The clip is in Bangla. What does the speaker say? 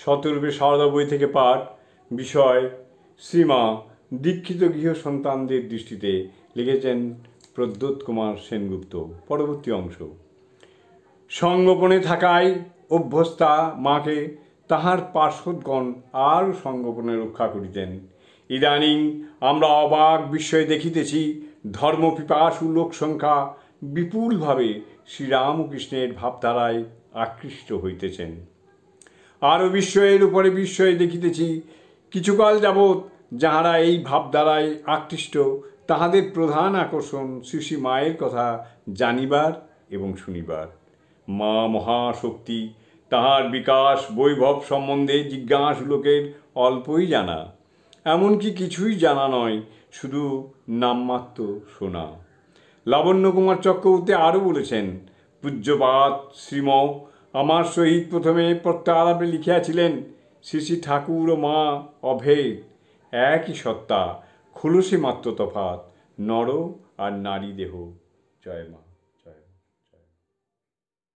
শতরূপে সারদা বই থেকে পাঠ। বিষয় শ্রীমা দীক্ষিত গৃহ সন্তানদের দৃষ্টিতে। লিখেছেন প্রদ্যোৎ কুমার সেনগুপ্ত। পরবর্তী অংশ। সংগোপনে থাকায় অভ্যস্তা মাকে তাহার পার্শ্বদগণ আরও সংগোপনে রক্ষা করিতেন। ইদানীং আমরা অবাক বিস্ময়ে দেখিতেছি ধর্মপিপাসু লোকসংখ্যা বিপুলভাবে শ্রীরামকৃষ্ণের ভাবধারায় আকৃষ্ট হইতেছেন। আরও বিস্ময়ের উপরে বিস্ময়ে দেখিতেছি কিছুকাল যাবৎ যাহারা এই ভাবধারায় আকৃষ্ট তাহাদের প্রধান আকর্ষণ শ্রী শ্রী মায়ের কথা জানিবার এবং শুনিবার। মা মহাশক্তি, তাহার বিকাশ বৈভব সম্বন্ধে জিজ্ঞাসু লোকের অল্পই জানা, এমনকি কিছুই জানা নয়, শুধু নামমাত্র শোনা। লাবণ্য কুমার চক্রবর্তী আরও বলেছেন, পূজ্যপাদ শ্রীম আমার সহিত প্রথমে প্রত্যালাপে লিখিয়াছিলেন, শ্রী শ্রী ঠাকুর ও মা অভেদ, একই সত্তা, খোলসে মাত্র তফাৎ, নর আর নারী দেহ। জয় মা।